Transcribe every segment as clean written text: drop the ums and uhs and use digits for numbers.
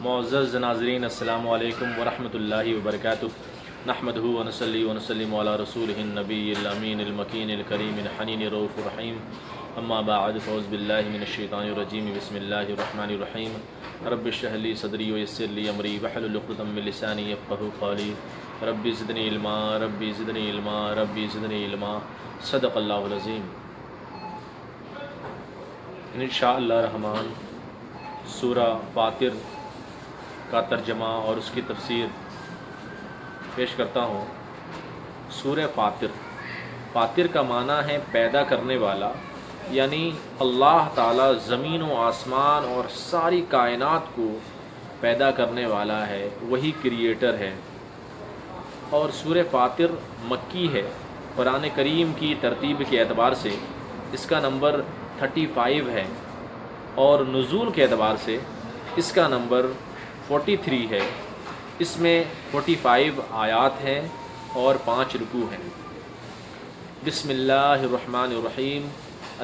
معزز ناظرین السلام علیکم ورحمۃ اللہ وبرکاتہ نحمدہ ونصلی ونسلم علی رسولہ النبی الامین المکین الکریم الحنین الرؤوف الرحیم اما بعد فاعوذ باللہ من الشیطان الرجیم بسم اللہ الرحمن الرحیم رب اشرح لی صدری ویسر لی امری واحلل عقدۃ من لسانی یفقہوا قولی رب زدنی علما رب زدنی علما رب زدنی علما صدق اللہ العظیم۔ انشاءاللہ الرحمن سورہ فاطر کا ترجمہ اور اس کی تفسیر پیش کرتا ہوں۔ سورہ فاطر کا معنی ہے پیدا کرنے والا، یعنی اللہ تعالی زمین و آسمان اور ساری کائنات کو پیدا کرنے والا ہے، وہی کریٹر ہے۔ اور سورہ فاطر مکی ہے، قرآن کریم کی ترتیب کے اعتبار سے اس کا نمبر 35 ہے، اور نزول کے اعتبار سے اس کا نمبر 43 ہے۔ اس میں 45 آیات ہیں اور 5 رکوع ہیں۔ بسم اللہ الرحمن الرحیم،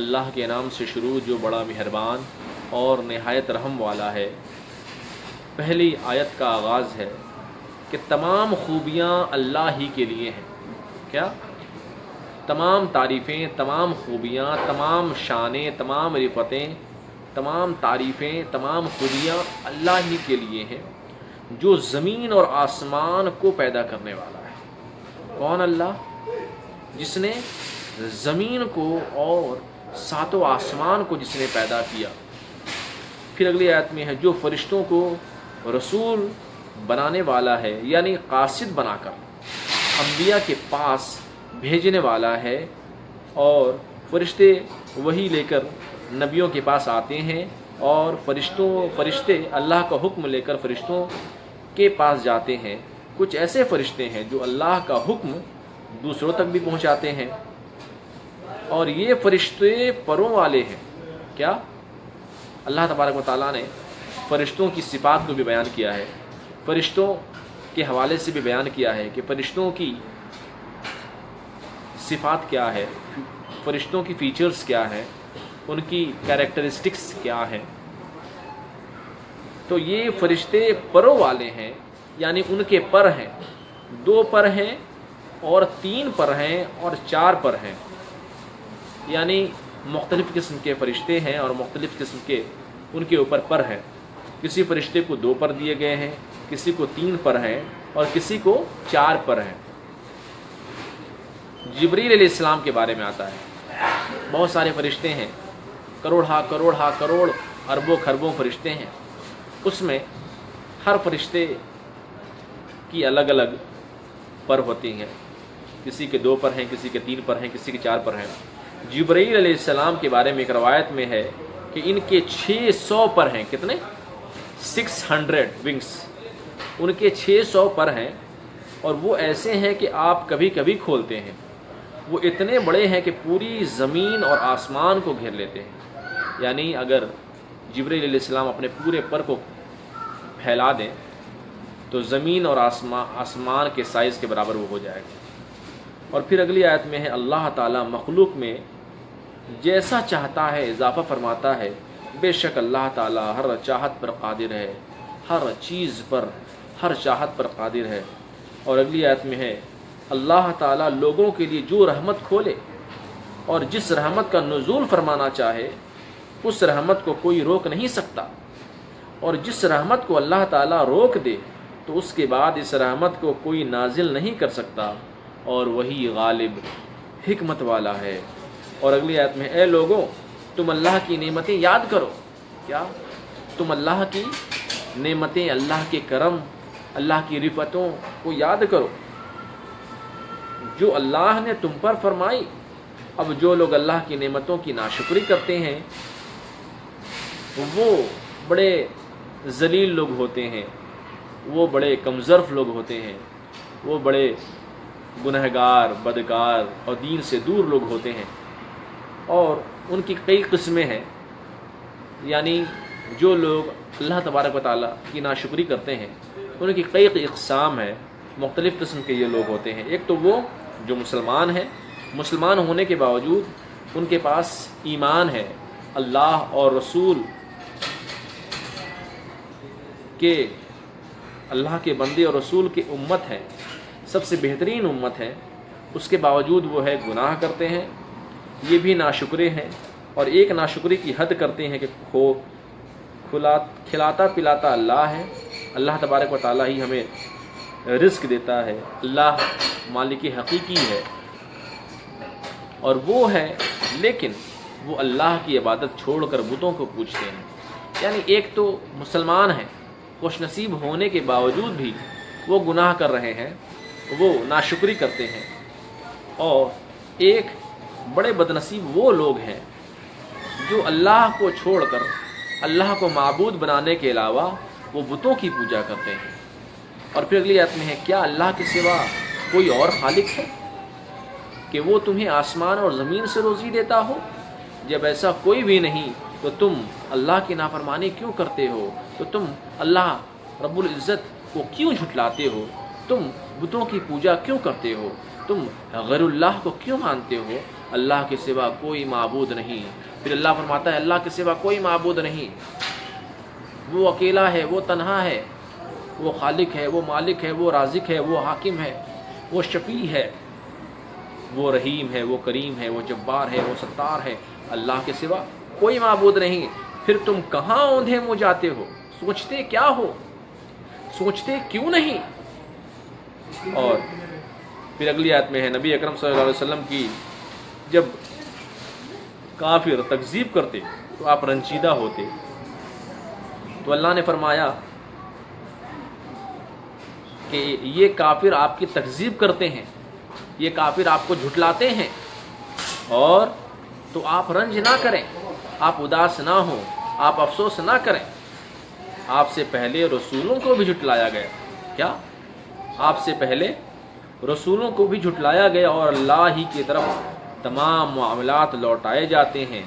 اللہ کے نام سے شروع جو بڑا مہربان اور نہایت رحم والا ہے۔ پہلی آیت کا آغاز ہے کہ تمام خوبیاں اللہ ہی کے لیے ہیں۔ کیا؟ تمام تعریفیں، تمام خوبیاں، تمام شانیں، تمام رفتیں، تمام تعریفیں، تمام خوبیاں اللہ ہی کے لیے ہیں، جو زمین اور آسمان کو پیدا کرنے والا ہے۔ کون؟ اللہ، جس نے زمین کو اور ساتوں آسمان کو جس نے پیدا کیا۔ پھر اگلی آیت میں ہے جو فرشتوں کو رسول بنانے والا ہے، یعنی قاصد بنا کر انبیاء کے پاس بھیجنے والا ہے، اور فرشتے وہی لے کر نبیوں کے پاس آتے ہیں، اور فرشتے اللہ کا حکم لے کر فرشتوں کے پاس جاتے ہیں۔ کچھ ایسے فرشتے ہیں جو اللہ کا حکم دوسروں تک بھی پہنچاتے ہیں، اور یہ فرشتے پروں والے ہیں۔ کیا؟ اللہ تبارک و تعالیٰ نے فرشتوں کی صفات کو بھی بیان کیا ہے، فرشتوں کے حوالے سے بھی بیان کیا ہے کہ فرشتوں کی صفات کیا ہے، فرشتوں کی فیچرز کیا ہیں، ان کی کیریکٹرسٹکس کیا ہیں۔ تو یہ فرشتے پروں والے ہیں، یعنی ان کے پر ہیں، 2 پر ہیں اور 3 پر ہیں اور 4 پر ہیں، یعنی مختلف قسم کے فرشتے ہیں اور مختلف قسم کے ان کے اوپر پر ہیں۔ کسی فرشتے کو 2 پر دیے گئے ہیں، کسی کو 3 پر ہیں اور کسی کو 4 پر ہیں۔ جبریل علیہ السلام کے بارے میں آتا ہے، بہت سارے فرشتے ہیں، کروڑ اربوں خربوں فرشتے ہیں۔ اس میں ہر فرشتے کی الگ الگ پر ہوتی ہیں، کسی کے 2 پر ہیں، کسی کے 3 پر ہیں، کسی کے 4 پر ہیں۔ جبرائیل علیہ السلام کے بارے میں ایک روایت میں ہے کہ ان کے 600 پر ہیں۔ کتنے؟ 600 ونگس، ان کے 600 پر ہیں، اور وہ ایسے ہیں کہ آپ کبھی کبھی کھولتے ہیں۔ وہ اتنے بڑے ہیں کہ پوری زمین اور آسمان کو گھیر لیتے ہیں، یعنی اگر جبرائیل علیہ السلام اپنے پورے پر کو پھیلا دیں تو زمین اور آسمان کے سائز کے برابر وہ ہو جائے گا۔ اور پھر اگلی آیت میں ہے اللہ تعالیٰ مخلوق میں جیسا چاہتا ہے اضافہ فرماتا ہے، بے شک اللہ تعالیٰ ہر چاہت پر قادر ہے، ہر چیز پر، ہر چاہت پر قادر ہے۔ اور اگلی آیت میں ہے اللہ تعالیٰ لوگوں کے لیے جو رحمت کھولے اور جس رحمت کا نزول فرمانا چاہے اس رحمت کو کوئی روک نہیں سکتا، اور جس رحمت کو اللہ تعالیٰ روک دے تو اس کے بعد اس رحمت کو کوئی نازل نہیں کر سکتا، اور وہی غالب حکمت والا ہے۔ اور اگلی آیت میں اے لوگوں تم اللہ کی نعمتیں یاد کرو۔ کیا؟ تم اللہ کی نعمتیں، اللہ کے کرم، اللہ کی رفتوں کو یاد کرو جو اللہ نے تم پر فرمائی۔ اب جو لوگ اللہ کی نعمتوں کی ناشکری کرتے ہیں وہ بڑے ذلیل لوگ ہوتے ہیں، وہ بڑے کمظرف لوگ ہوتے ہیں، وہ بڑے گنہگار، بدکار اور دین سے دور لوگ ہوتے ہیں۔ اور ان کی کئی قسمیں ہیں، یعنی جو لوگ اللہ تبارک و تعالیٰ کی ناشکری کرتے ہیں ان کی کئی اقسام ہیں، مختلف قسم کے یہ لوگ ہوتے ہیں۔ ایک تو وہ جو مسلمان ہیں، مسلمان ہونے کے باوجود ان کے پاس ایمان ہے، اللہ اور رسول کہ اللہ کے بندے اور رسول کی امت ہے، سب سے بہترین امت ہے، اس کے باوجود وہ ہے گناہ کرتے ہیں، یہ بھی ناشکرے ہیں، اور ایک ناشکری کی حد کرتے ہیں کہ کھلاتا پلاتا اللہ ہے، اللہ تبارک و تعالیٰ ہی ہمیں رزق دیتا ہے، اللہ مالک حقیقی ہے اور وہ ہے، لیکن وہ اللہ کی عبادت چھوڑ کر بتوں کو پوجتے ہیں۔ یعنی ایک تو مسلمان ہیں، خوش نصیب ہونے کے باوجود بھی وہ گناہ کر رہے ہیں، وہ ناشکری کرتے ہیں، اور ایک بڑے بدنصیب وہ لوگ ہیں جو اللہ کو چھوڑ کر اللہ کو معبود بنانے کے علاوہ وہ بتوں کی پوجا کرتے ہیں۔ اور پھر اگلی آیت میں ہے، کیا اللہ کے سوا کوئی اور خالق ہے کہ وہ تمہیں آسمان اور زمین سے روزی دیتا ہو؟ جب ایسا کوئی بھی نہیں تو تم اللہ کی نافرمانی کیوں کرتے ہو؟ تو تم اللہ رب العزت کو کیوں جھٹلاتے ہو؟ تم بتوں کی پوجا کیوں کرتے ہو؟ تم غیر اللہ کو کیوں مانتے ہو؟ اللہ کے سوا کوئی معبود نہیں۔ پھر اللہ فرماتا ہے، اللہ کے سوا کوئی معبود نہیں، وہ اکیلا ہے، وہ تنہا ہے، وہ خالق ہے، وہ مالک ہے، وہ رازق ہے، وہ حاکم ہے، وہ شفیع ہے، وہ رحیم ہے، وہ کریم ہے، وہ جبار ہے، وہ ستار ہے، اللہ کے سوا کوئی معبود نہیں۔ پھر تم کہاں اوندھے منہ جاتے ہو؟ سوچتے کیا ہو؟ سوچتے کیوں نہیں؟ اور پھر اگلی آیت میں ہے، نبی اکرم صلی اللہ علیہ وسلم کی جب کافر تکذیب کرتے تو آپ رنجیدہ ہوتے، تو اللہ نے فرمایا کہ یہ کافر آپ کی تکذیب کرتے ہیں، یہ کافر آپ کو جھٹلاتے ہیں، اور تو آپ رنج نہ کریں، آپ اداس نہ ہوں، آپ افسوس نہ کریں۔ آپ سے پہلے رسولوں کو بھی جھٹلایا گیا، کیا آپ سے پہلے رسولوں کو بھی جھٹلایا گیا، اور اللہ ہی کی طرف تمام معاملات لوٹائے جاتے ہیں۔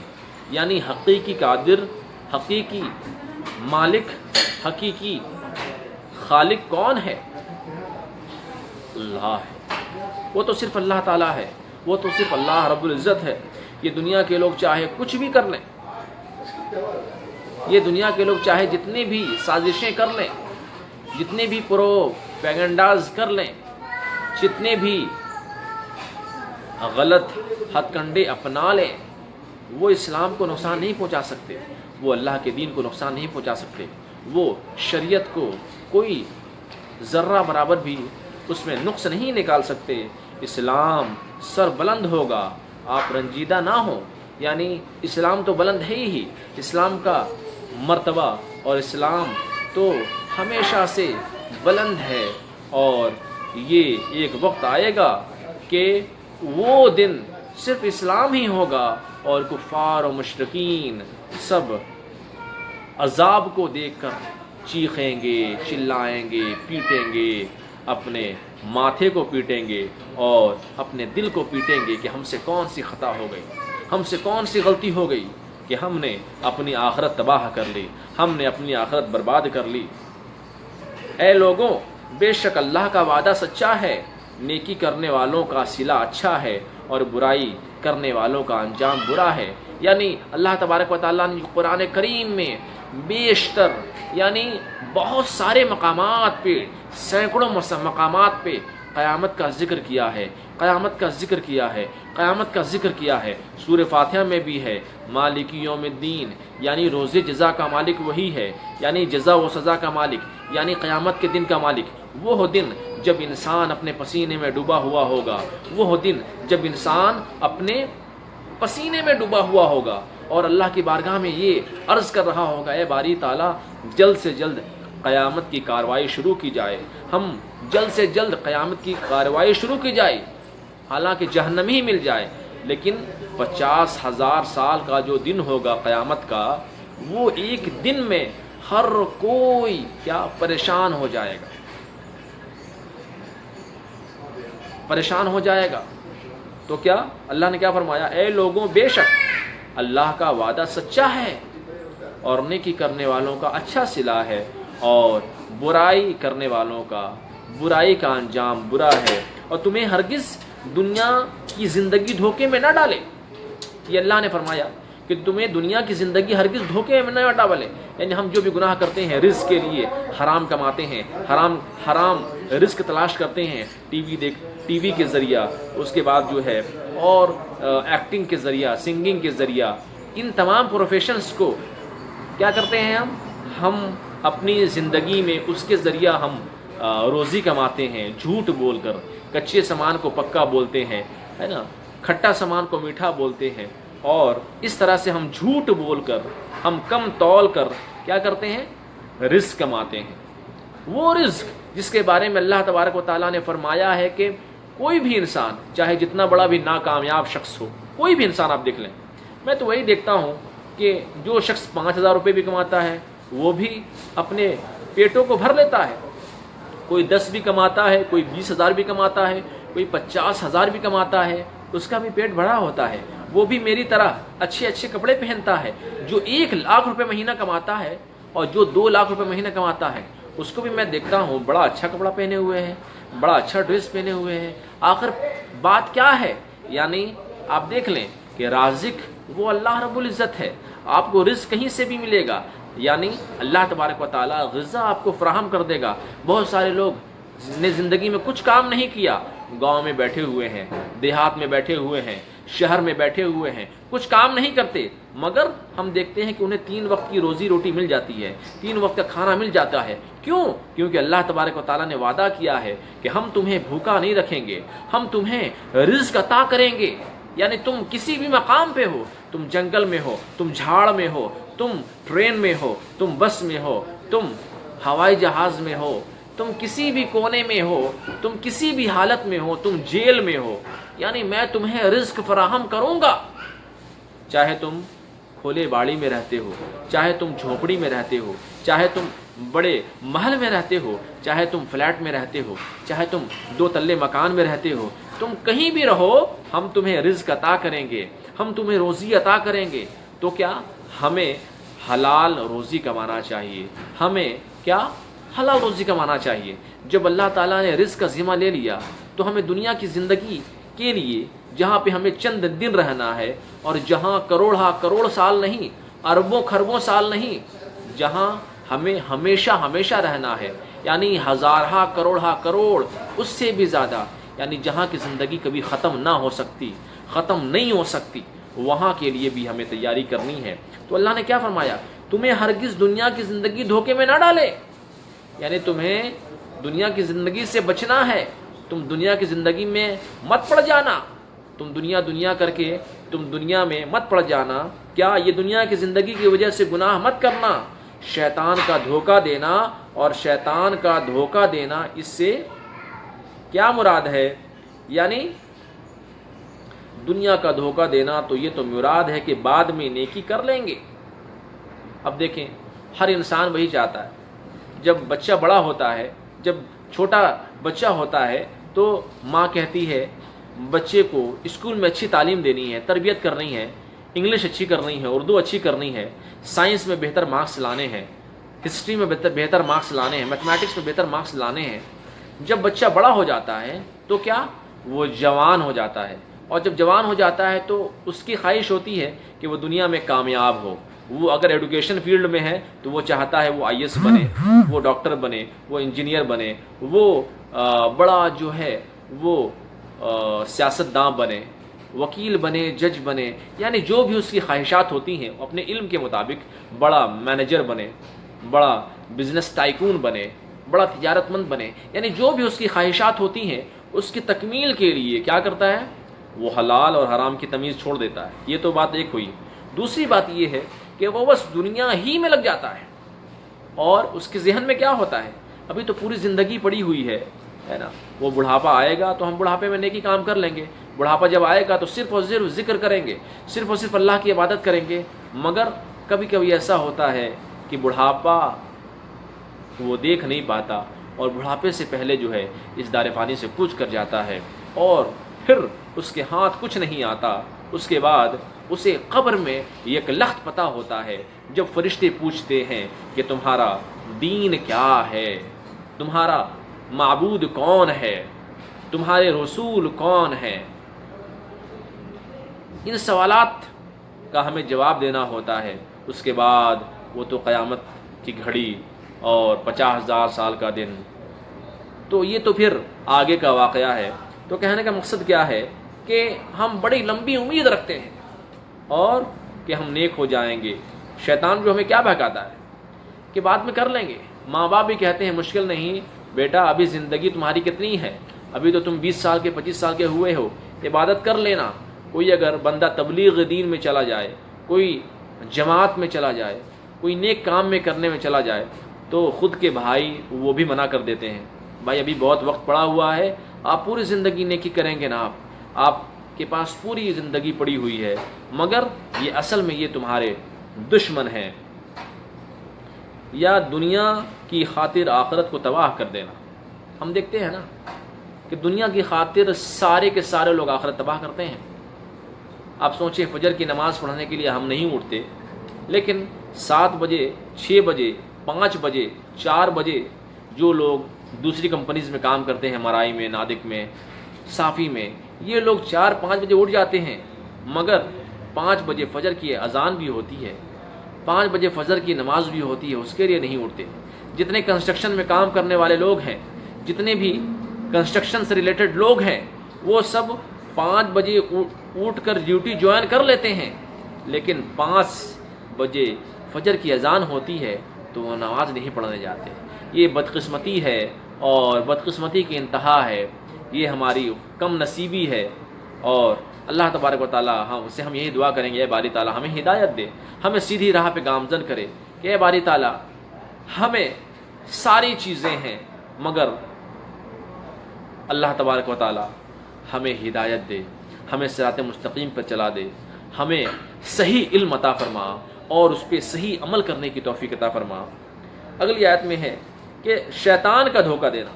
یعنی حقیقی قادر، حقیقی مالک، حقیقی خالق کون ہے؟ اللہ ہے، وہ تو صرف اللہ تعالیٰ ہے، وہ تو صرف اللہ رب العزت ہے۔ یہ دنیا کے لوگ چاہے کچھ بھی کر لیں، یہ دنیا کے لوگ چاہے جتنی بھی سازشیں کر لیں، جتنے بھی پروپیگنڈاز کر لیں، جتنے بھی غلط ہتھ کنڈے اپنا لیں، وہ اسلام کو نقصان نہیں پہنچا سکتے، وہ اللہ کے دین کو نقصان نہیں پہنچا سکتے، وہ شریعت کو کوئی ذرہ برابر بھی اس میں نقص نہیں نکال سکتے۔ اسلام سر بلند ہوگا، آپ رنجیدہ نہ ہوں، یعنی اسلام تو بلند ہے ہی، اسلام کا مرتبہ اور اسلام تو ہمیشہ سے بلند ہے، اور یہ ایک وقت آئے گا کہ وہ دن صرف اسلام ہی ہوگا، اور کفار و مشرکین سب عذاب کو دیکھ کر چیخیں گے، چلائیں گے، پیٹیں گے، اپنے ماتھے کو پیٹیں گے اور اپنے دل کو پیٹیں گے کہ ہم سے کون سی خطا ہو گئی، ہم سے کون سی غلطی ہو گئی کہ ہم نے اپنی آخرت تباہ کر لی، ہم نے اپنی آخرت برباد کر لی۔ اے لوگوں، بے شک اللہ کا وعدہ سچا ہے، نیکی کرنے والوں کا صلہ اچھا ہے اور برائی کرنے والوں کا انجام برا ہے۔ یعنی اللہ تبارک و تعالیٰ نے قرآن کریم میں بیشتر یعنی بہت سارے مقامات پہ، سینکڑوں مقامات پہ قیامت کا ذکر کیا ہے، قیامت کا ذکر کیا ہے، قیامت کا ذکر کیا ہے۔ سورہ فاتحہ میں بھی ہے، مالک یوم الدین، یعنی روز جزا کا مالک وہی ہے، یعنی جزا و سزا کا مالک، یعنی قیامت کے دن کا مالک۔ وہ دن جب انسان اپنے پسینے میں ڈوبا ہوا ہوگا، وہ دن جب انسان اپنے پسینے میں ڈوبا ہوا ہوگا اور اللہ کی بارگاہ میں یہ عرض کر رہا ہوگا، اے باری تعالیٰ جلد سے جلد قیامت کی کارروائی شروع کی جائے، ہم جلد سے جلد قیامت کی کارروائی شروع کی جائے، حالانکہ جہنم ہی مل جائے، لیکن 50,000 سال کا جو دن ہوگا قیامت کا، وہ ایک دن میں ہر کوئی کیا پریشان ہو جائے گا، پریشان ہو جائے گا۔ تو کیا اللہ نے کیا فرمایا؟ اے لوگوں، بے شک اللہ کا وعدہ سچا ہے اور نیکی کرنے والوں کا اچھا صلہ ہے، اور برائی کرنے والوں کا برائی کا انجام برا ہے، اور تمہیں ہرگز دنیا کی زندگی دھوکے میں نہ ڈالے۔ یہ اللہ نے فرمایا کہ تمہیں دنیا کی زندگی ہرگز دھوکے میں نہ ڈالے. یعنی ہم جو بھی گناہ کرتے ہیں رزق کے لیے حرام کماتے ہیں, حرام رزق تلاش کرتے ہیں, ٹی وی کے ذریعہ, اس کے بعد جو ہے اور ایکٹنگ کے ذریعہ, سنگنگ کے ذریعہ, ان تمام پروفیشنز کو کیا کرتے ہیں ہم اپنی زندگی میں اس کے ذریعہ ہم روزی کماتے ہیں. جھوٹ بول کر کچے سامان کو پکا بولتے ہیں, ہے نا, کھٹا سامان کو میٹھا بولتے ہیں, اور اس طرح سے ہم جھوٹ بول کر, ہم کم تول کر کیا کرتے ہیں, رزق کماتے ہیں. وہ رزق جس کے بارے میں اللہ تبارک و تعالیٰ نے فرمایا ہے کہ کوئی بھی انسان چاہے جتنا بڑا بھی ناکامیاب شخص ہو, کوئی بھی انسان آپ دیکھ لیں, میں تو وہی دیکھتا ہوں کہ جو شخص 5,000 روپے بھی کماتا ہے وہ بھی اپنے پیٹوں کو بھر لیتا ہے. کوئی 10 بھی کماتا ہے, کوئی 20,000 بھی کماتا ہے, کوئی 50,000 بھی کماتا ہے, اس کا بھی پیٹ بھرا ہوتا ہے. وہ بھی میری طرح اچھے کپڑے پہنتا ہے. جو 1 لاکھ روپے مہینہ کماتا ہے اور جو 2 لاکھ روپے مہینہ کماتا ہے, اس کو بھی میں دیکھتا ہوں بڑا اچھا کپڑا پہنے ہوئے ہیں, بڑا اچھا ڈریس پہنے ہوئے ہیں. آخر بات کیا ہے؟ یعنی آپ دیکھ لیں کہ رازق وہ اللہ رب العزت ہے. آپ کو رزق کہیں سے بھی ملے گا, یعنی اللہ تبارک و تعالیٰ غذا آپ کو فراہم کر دے گا. بہت سارے لوگ نے زندگی میں کچھ کام نہیں کیا, گاؤں میں بیٹھے ہوئے ہیں, دیہات میں بیٹھے ہوئے ہیں, شہر میں بیٹھے ہوئے ہیں, کچھ کام نہیں کرتے, مگر ہم دیکھتے ہیں کہ انہیں 3 وقت کی روزی روٹی مل جاتی ہے, 3 وقت کا کھانا مل جاتا ہے. کیوں؟ کیونکہ اللہ تبارک و تعالیٰ نے وعدہ کیا ہے کہ ہم تمہیں بھوکا نہیں رکھیں گے, ہم تمہیں رزق عطا کریں گے. یعنی تم کسی بھی مقام پہ ہو, تم جنگل میں ہو, تم جھاڑ میں ہو, تم ٹرین میں ہو, تم بس میں ہو, تم ہوائی جہاز میں ہو, تم کسی بھی کونے میں ہو, تم کسی بھی حالت میں ہو, تم جیل میں ہو, یعنی میں تمہیں رزق فراہم کروں گا. چاہے تم کھلے باڑی میں رہتے ہو, چاہے تم جھونپڑی میں رہتے ہو, چاہے تم بڑے محل میں رہتے ہو, چاہے تم فلیٹ میں رہتے ہو, چاہے تم 2 تلے مکان میں رہتے ہو, تم کہیں بھی رہو, ہم تمہیں رزق عطا کریں گے, ہم تمہیں روزی عطا کریں گے. تو کیا ہمیں حلال روزی کمانا چاہیے, ہمیں کیا حلال روزی کمانا چاہیے. جب اللہ تعالیٰ نے رزق کا ذمہ لے لیا تو ہمیں دنیا کی زندگی کے لیے, جہاں پہ ہمیں چند دن رہنا ہے اور جہاں کروڑ سال نہیں, اربوں خربوں سال نہیں, جہاں ہمیں ہمیشہ رہنا ہے, یعنی ہزارہ کروڑ اس سے بھی زیادہ, یعنی جہاں کی زندگی کبھی ختم نہ ہو سکتی, ختم نہیں ہو سکتی, وہاں کے لیے بھی ہمیں تیاری کرنی ہے. تو اللہ نے کیا فرمایا, تمہیں ہرگز دنیا کی زندگی دھوکے میں نہ ڈالے. یعنی تمہیں دنیا کی زندگی سے بچنا ہے, تم دنیا کی زندگی میں مت پڑ جانا, تم دنیا کر کے تم دنیا میں مت پڑ جانا. کیا یہ دنیا کی زندگی کی وجہ سے گناہ مت کرنا. شیطان کا دھوکہ دینا, اور شیطان کا دھوکہ دینا اس سے کیا مراد ہے, یعنی دنیا کا دھوکہ دینا تو یہ تو مراد ہے کہ بعد میں نیکی کر لیں گے. اب دیکھیں, ہر انسان وہی چاہتا ہے. جب بچہ بڑا ہوتا ہے, جب چھوٹا بچہ ہوتا ہے تو ماں کہتی ہے بچے کو اسکول میں اچھی تعلیم دینی ہے, تربیت کرنی ہے, انگلش اچھی کرنی ہے, اردو اچھی کرنی ہے, سائنس میں بہتر مارکس لانے ہیں, ہسٹری میں بہتر مارکس لانے ہیں, میتھمیٹکس میں بہتر مارکس لانے ہیں. جب بچہ بڑا ہو جاتا ہے تو کیا وہ جوان ہو جاتا ہے, اور جب جوان ہو جاتا ہے تو اس کی خواہش ہوتی ہے کہ وہ دنیا میں کامیاب ہو. وہ اگر ایڈوکیشن فیلڈ میں ہے تو وہ چاہتا ہے وہ IAS بنے, وہ ڈاکٹر بنے, وہ انجینئر بنے, وہ بڑا جو ہے وہ سیاستداں بنے, وکیل بنے, جج بنے, یعنی جو بھی اس کی خواہشات ہوتی ہیں اپنے علم کے مطابق بڑا مینیجر بنے, بڑا بزنس ٹائکون بنے, بڑا تجارت مند بنے. یعنی جو بھی اس کی خواہشات ہوتی ہیں اس کی تکمیل کے لیے کیا کرتا ہے, وہ حلال اور حرام کی تمیز چھوڑ دیتا ہے. یہ تو بات ایک ہوئی. دوسری بات یہ ہے کہ وہ بس دنیا ہی میں لگ جاتا ہے, اور اس کے ذہن میں کیا ہوتا ہے, ابھی تو پوری زندگی پڑی ہوئی ہے نا, وہ بڑھاپا آئے گا تو ہم بڑھاپے میں نیکی کام کر لیں گے, بڑھاپا جب آئے گا تو صرف اور صرف ذکر کریں گے, صرف اور صرف اللہ کی عبادت کریں گے. مگر کبھی کبھی ایسا ہوتا ہے کہ بڑھاپا وہ دیکھ نہیں پاتا, اور بڑھاپے سے پہلے جو ہے اس دار فانی سے کوچ کر جاتا ہے, اور پھر اس کے ہاتھ کچھ نہیں آتا. اس کے بعد اسے قبر میں ایک لخت پتہ ہوتا ہے, جب فرشتے پوچھتے ہیں کہ تمہارا دین کیا ہے, تمہارا معبود کون ہے, تمہارے رسول کون ہیں. ان سوالات کا ہمیں جواب دینا ہوتا ہے، اس کے بعد وہ تو قیامت کی گھڑی اور 50,000 سال کا دن، تو یہ تو پھر آگے کا واقعہ ہے۔ تو کہنے کا مقصد کیا ہے کہ ہم بڑی لمبی امید رکھتے ہیں اور کہ ہم نیک ہو جائیں گے۔ شیطان جو ہمیں کیا بہکاتا ہے کہ بعد میں کر لیں گے۔ ماں باپ بھی کہتے ہیں مشکل نہیں بیٹا، ابھی زندگی تمہاری کتنی ہے، ابھی تو تم 20 سال کے 25 سال کے ہوئے ہو، عبادت کر لینا۔ کوئی اگر بندہ تبلیغ دین میں چلا جائے، کوئی جماعت میں چلا جائے، کوئی نیک کام میں کرنے میں چلا جائے، تو خود کے بھائی وہ بھی منع کر دیتے ہیں، بھائی ابھی بہت وقت پڑا ہوا ہے، آپ پوری زندگی نیکی کریں گے نا، آپ کے پاس پوری زندگی پڑی ہوئی ہے، مگر یہ اصل میں یہ تمہارے دشمن ہیں۔ یا دنیا کی خاطر آخرت کو تباہ کر دینا۔ ہم دیکھتے ہیں نا کہ دنیا کی خاطر سارے کے سارے لوگ آخرت تباہ کرتے ہیں۔ آپ سوچیں فجر کی نماز پڑھنے کے لیے ہم نہیں اٹھتے، لیکن 7 بجے، 6 بجے، 5 بجے، 4 بجے جو لوگ دوسری کمپنیز میں کام کرتے ہیں، مرائی میں، نادک میں، صافی میں، یہ لوگ 4-5 بجے اٹھ جاتے ہیں، مگر 5 بجے فجر کی اذان بھی ہوتی ہے، 5 بجے فجر کی نماز بھی ہوتی ہے، اس کے لیے نہیں اٹھتے۔ جتنے کنسٹرکشن میں کام کرنے والے لوگ ہیں، جتنے بھی کنسٹرکشن سے ریلیٹڈ لوگ ہیں، وہ سب 5 بجے اٹھ کر ڈیوٹی جوائن کر لیتے ہیں، لیکن 5 بجے فجر کی اذان ہوتی ہے تو وہ نماز نہیں پڑھنے جاتے۔ یہ بدقسمتی ہے اور بدقسمتی کی انتہا ہے، یہ ہماری کم نصیبی ہے، اور اللہ تبارک و تعالی ہم یہی دعا کریں گے، اے باری تعالی ہمیں ہدایت دے، ہمیں سیدھی راہ پہ گامزن کرے، کہ اے باری تعالی ہمیں ساری چیزیں ہیں مگر اللہ تبارک و تعالی ہمیں ہدایت دے، ہمیں صراط مستقیم پر چلا دے، ہمیں صحیح علم عطا فرما اور اس پہ صحیح عمل کرنے کی توفیق عطا فرما۔ اگلی آیت میں ہے کہ شیطان کا دھوکہ دینا۔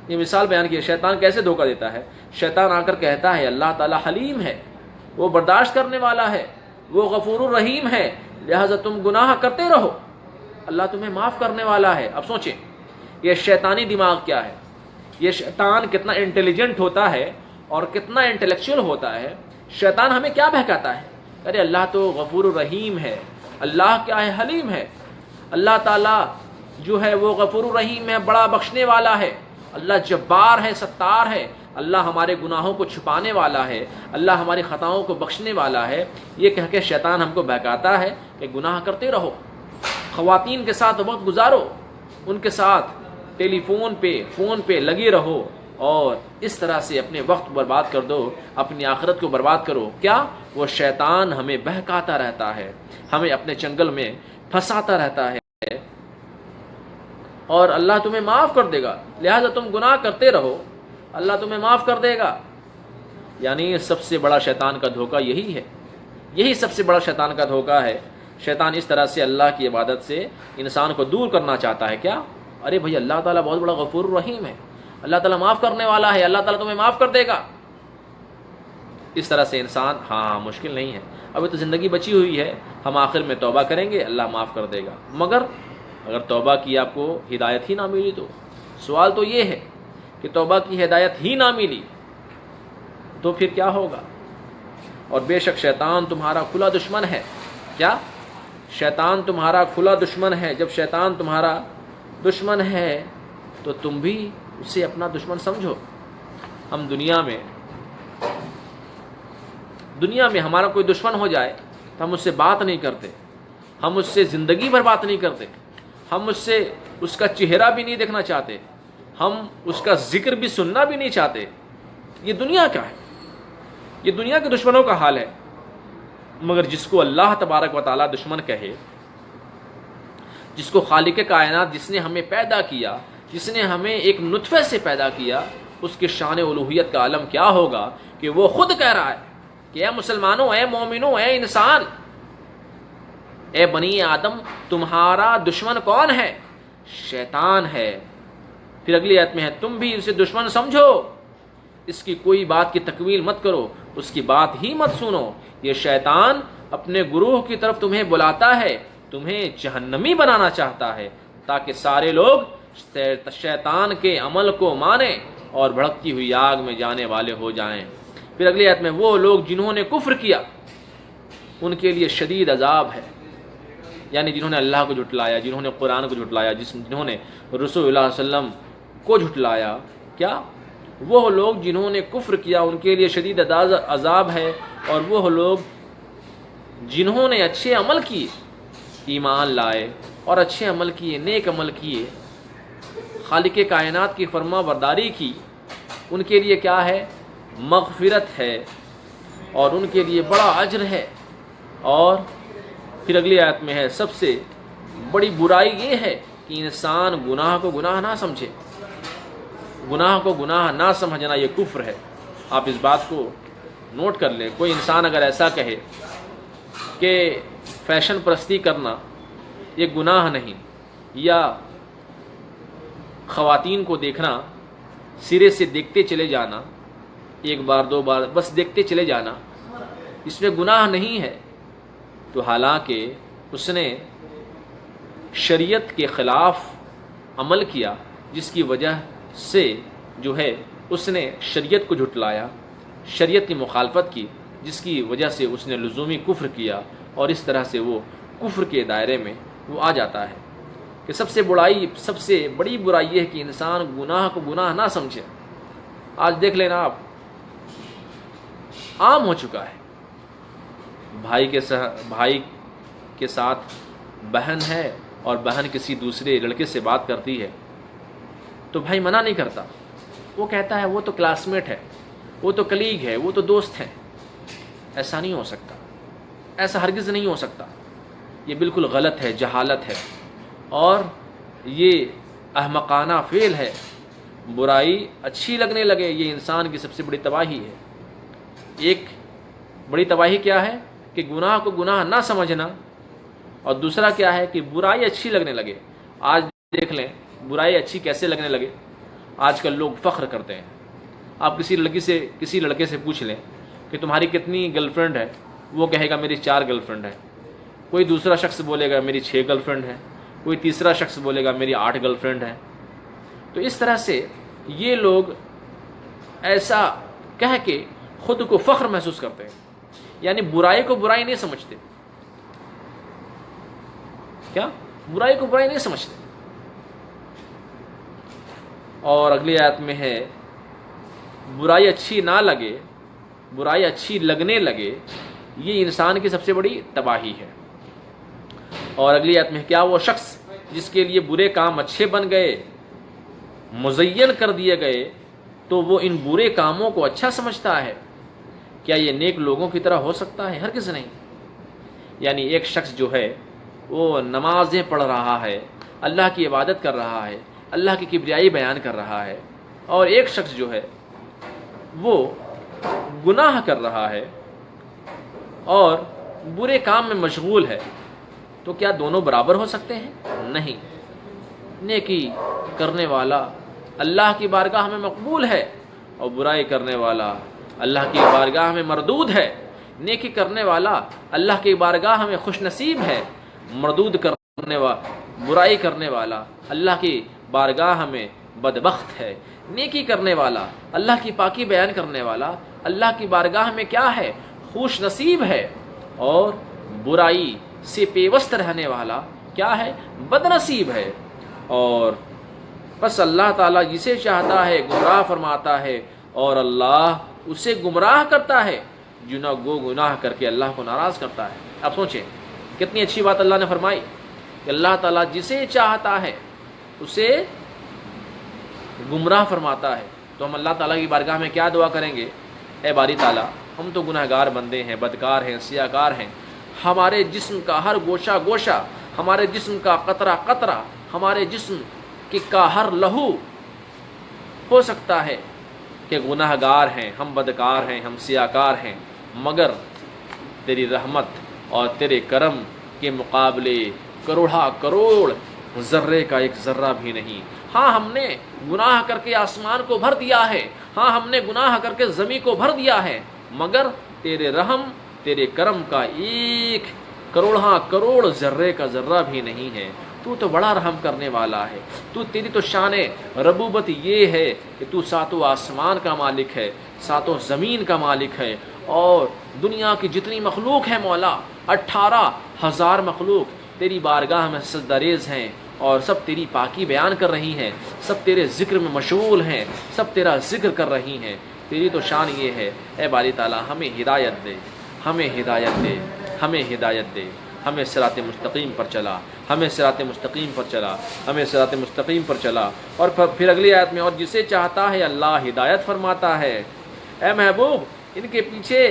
یہ مثال بیان کی ہے، شیطان کیسے دھوکہ دیتا ہے۔ شیطان آ کر کہتا ہے اللہ تعالیٰ حلیم ہے، وہ برداشت کرنے والا ہے، وہ غفور الرحیم ہے، لہذا تم گناہ کرتے رہو، اللہ تمہیں معاف کرنے والا ہے۔ اب سوچیں یہ شیطانی دماغ کیا ہے، یہ شیطان کتنا انٹیلیجنٹ ہوتا ہے اور کتنا انٹلیکچوئل ہوتا ہے۔ شیطان ہمیں کیا بہکاتا ہے، ارے اللہ تو غفور الرحیم ہے، اللہ کیا ہے، حلیم ہے، اللہ تعالیٰ جو ہے وہ غفور الرحیم ہے، بڑا بخشنے والا ہے، اللہ جبار ہے، ستار ہے، اللہ ہمارے گناہوں کو چھپانے والا ہے، اللہ ہماری خطاؤں کو بخشنے والا ہے۔ یہ کہہ کے شیطان ہم کو بہکاتا ہے کہ گناہ کرتے رہو، خواتین کے ساتھ وقت گزارو، ان کے ساتھ فون پہ لگے رہو، اور اس طرح سے اپنے وقت برباد کر دو، اپنی آخرت کو برباد کرو۔ کیا؟ وہ شیطان ہمیں بہکاتا رہتا ہے، ہمیں اپنے چنگل میں پھنساتا رہتا ہے، اور اللہ تمہیں معاف کر دے گا، لہذا تم گناہ کرتے رہو، اللہ تمہیں معاف کر دے گا۔ یعنی سب سے بڑا شیطان کا دھوکہ یہی ہے، یہی سب سے بڑا شیطان کا دھوکہ ہے۔ شیطان اس طرح سے اللہ کی عبادت سے انسان کو دور کرنا چاہتا ہے۔ کیا؟ ارے بھائی اللہ تعالیٰ بہت بڑا غفور الرحیم ہے، اللہ تعالیٰ معاف کرنے والا ہے، اللہ تعالیٰ تمہیں معاف کر دے گا۔ اس طرح سے انسان مشکل نہیں ہے، ابھی تو زندگی بچی ہوئی ہے، ہم آخر میں توبہ کریں گے، اللہ معاف کر دے گا۔ مگر اگر توبہ کی آپ کو ہدایت ہی نہ ملی تو سوال تو یہ ہے کہ توبہ کی ہدایت ہی نہ ملی تو پھر کیا ہوگا؟ اور بے شک شیطان تمہارا کھلا دشمن ہے۔ کیا؟ شیطان تمہارا کھلا دشمن ہے۔ جب شیطان تمہارا دشمن ہے تو تم بھی اسے اپنا دشمن سمجھو۔ ہم دنیا میں ہمارا کوئی دشمن ہو جائے تو ہم اس سے بات نہیں کرتے، ہم اس سے زندگی بھر بات نہیں کرتے، ہم اس سے اس کا چہرہ بھی نہیں دیکھنا چاہتے، ہم اس کا ذکر بھی سننا بھی نہیں چاہتے۔ یہ دنیا کا ہے، یہ دنیا کے دشمنوں کا حال ہے۔ مگر جس کو اللہ تبارک و تعالیٰ دشمن کہے، جس کو خالق کائنات، جس نے ہمیں پیدا کیا، جس نے ہمیں ایک نطفے سے پیدا کیا، اس کے شان الوہیت کا عالم کیا ہوگا کہ وہ خود کہہ رہا ہے کہ اے مسلمانوں، اے مومنوں، اے انسان، اے بنی آدم، تمہارا دشمن کون ہے؟ شیطان ہے۔ پھر اگلی آیت میں ہے تم بھی اسے دشمن سمجھو، اس کی کوئی بات کی تکمیل مت کرو، اس کی بات ہی مت سنو۔ یہ شیطان اپنے گروہ کی طرف تمہیں بلاتا ہے، تمہیں جہنمی بنانا چاہتا ہے تاکہ سارے لوگ شیطان کے عمل کو مانیں اور بھڑکتی ہوئی آگ میں جانے والے ہو جائیں۔ پھر اگلی آیت میں وہ لوگ جنہوں نے کفر کیا، ان کے لیے شدید عذاب ہے. یعنی جنہوں نے اللہ کو جھٹلایا، جنہوں نے قرآن کو جھٹلایا، جنہوں نے رسول اللہ صلی اللہ علیہ وسلم کو جھٹلایا، کیا وہ لوگ جنہوں نے کفر کیا ان کے لیے شدید عذاب ہے. اور وہ لوگ جنہوں نے اچھے عمل کیے، ایمان لائے اور اچھے عمل کیے، نیک عمل کیے، خالق کائنات کی فرما برداری کی، ان کے لیے کیا ہے؟ مغفرت ہے اور ان کے لیے بڑا اجر ہے. اور پھر اگلی آیت میں ہے سب سے بڑی برائی یہ ہے کہ انسان گناہ کو گناہ نہ سمجھے. گناہ کو گناہ نہ سمجھنا یہ کفر ہے. آپ اس بات کو نوٹ کر لیں. کوئی انسان اگر ایسا کہے کہ فیشن پرستی کرنا یہ گناہ نہیں، یا خواتین کو دیکھنا، سرے سے دیکھتے چلے جانا، ایک بار دو بار بس دیکھتے چلے جانا، اس میں گناہ نہیں ہے، تو حالانکہ اس نے شریعت کے خلاف عمل کیا، جس کی وجہ سے جو ہے اس نے شریعت کو جھٹلایا، شریعت کی مخالفت کی، جس کی وجہ سے اس نے لزومی کفر کیا، اور اس طرح سے وہ کفر کے دائرے میں وہ آ جاتا ہے. کہ سب سے بڑی برائی یہ ہے کہ انسان گناہ کو گناہ نہ سمجھے. آج دیکھ لینا آپ، عام ہو چکا ہے، بھائی کے ساتھ بہن ہے اور بہن کسی دوسرے لڑکے سے بات کرتی ہے تو بھائی منع نہیں کرتا، وہ کہتا ہے وہ تو کلاس میٹ ہے، وہ تو کلیگ ہے، وہ تو دوست ہے. ایسا نہیں ہو سکتا، ایسا ہرگز نہیں ہو سکتا. یہ بالکل غلط ہے، جہالت ہے، اور یہ احمقانہ فعل ہے. برائی اچھی لگنے لگے، یہ انسان کی سب سے بڑی تباہی ہے. ایک بڑی تباہی کیا ہے کہ گناہ کو گناہ نہ سمجھنا، اور دوسرا کیا ہے کہ برائی اچھی لگنے لگے. آج دیکھ لیں برائی اچھی کیسے لگنے لگے. آج کل لوگ فخر کرتے ہیں. آپ کسی لڑکے سے پوچھ لیں کہ تمہاری کتنی گرل فرینڈ ہے، وہ کہے گا میری 4 گرل فرینڈ ہے. کوئی دوسرا شخص بولے گا میری 6 گرل فرینڈ ہے. کوئی تیسرا شخص بولے گا میری 8 گرل فرینڈ ہے. تو اس طرح سے یہ لوگ ایسا کہہ کے خود کو فخر محسوس کرتے ہیں، یعنی برائی کو برائی نہیں سمجھتے. کیا برائی کو برائی نہیں سمجھتے. اور اگلی آیت میں ہے برائی اچھی نہ لگے، برائی اچھی لگنے لگے، یہ انسان کی سب سے بڑی تباہی ہے. اور اگلی آیت میں کیا وہ شخص جس کے لیے برے کام اچھے بن گئے، مزین کر دیے گئے، تو وہ ان برے کاموں کو اچھا سمجھتا ہے. کیا یہ نیک لوگوں کی طرح ہو سکتا ہے؟ ہرگز نہیں. یعنی ایک شخص جو ہے وہ نمازیں پڑھ رہا ہے، اللہ کی عبادت کر رہا ہے، اللہ کی کبریائی بیان کر رہا ہے، اور ایک شخص جو ہے وہ گناہ کر رہا ہے اور برے کام میں مشغول ہے، تو کیا دونوں برابر ہو سکتے ہیں؟ نہیں. نیکی کرنے والا اللہ کی بارگاہ میں مقبول ہے اور برائی کرنے والا اللہ کی بارگاہ میں مردود ہے. نیکی کرنے والا اللہ کی بارگاہ میں خوش نصیب ہے، برائی کرنے والا اللہ کی بارگاہ میں بدبخت ہے. نیکی کرنے والا اللہ کی پاکی بیان کرنے والا اللہ کی بارگاہ میں کیا ہے؟ خوش نصیب ہے، اور برائی سے پیوست رہنے والا کیا ہے؟ بد نصیب ہے. اور بس اللہ تعالیٰ جسے چاہتا ہے گمراہ فرماتا ہے، اور اللہ اسے گمراہ کرتا ہے جو گناہ کر کے اللہ کو ناراض کرتا ہے. اب سوچیں کتنی اچھی بات اللہ نے فرمائی کہ اللہ تعالیٰ جسے چاہتا ہے اسے گمراہ فرماتا ہے. تو ہم اللہ تعالیٰ کی بارگاہ میں کیا دعا کریں گے؟ اے باری تعالیٰ، ہم تو گناہ گار بندے ہیں، بدکار ہیں، سیاہ کار ہیں. ہمارے جسم کا ہر گوشہ گوشہ، ہمارے جسم کا قطرہ قطرہ، ہمارے جسم کا ہر لہو ہو سکتا ہے کہ گناہ گار ہیں، ہم بدکار ہیں، ہم سیاہ کار ہیں، مگر تیری رحمت اور تیرے کرم کے مقابلے کروڑا کروڑ ذرے کا ایک ذرہ بھی نہیں. ہاں ہم نے گناہ کر کے آسمان کو بھر دیا ہے، ہاں ہم نے گناہ کر کے زمین کو بھر دیا ہے، مگر تیرے رحم تیرے کرم کا ایک کروڑا کروڑ ذرے کا ذرہ بھی نہیں ہے. تو بڑا رحم کرنے والا ہے. تیری تو شان ربوبت یہ ہے کہ تو ساتوں آسمان کا مالک ہے، ساتوں زمین کا مالک ہے، اور دنیا کی جتنی مخلوق ہے مولا 18,000 مخلوق تیری بارگاہ میں سجدہ ریز ہیں اور سب تیری پاکی بیان کر رہی ہیں، سب تیرے ذکر میں مشغول ہیں، سب تیرا ذکر کر رہی ہیں۔ تیری تو شان یہ ہے اے باری تعالیٰ، ہمیں ہدایت دے، ہمیں ہدایت دے، ہمیں ہدایت دے، ہمیں صراط مستقیم پر چلا، ہمیں صراط مستقیم پر چلا، ہمیں صراط مستقیم پر چلا۔ اور پھر اگلی آیت میں اور جسے چاہتا ہے اللہ ہدایت فرماتا ہے۔ اے محبوب، ان کے پیچھے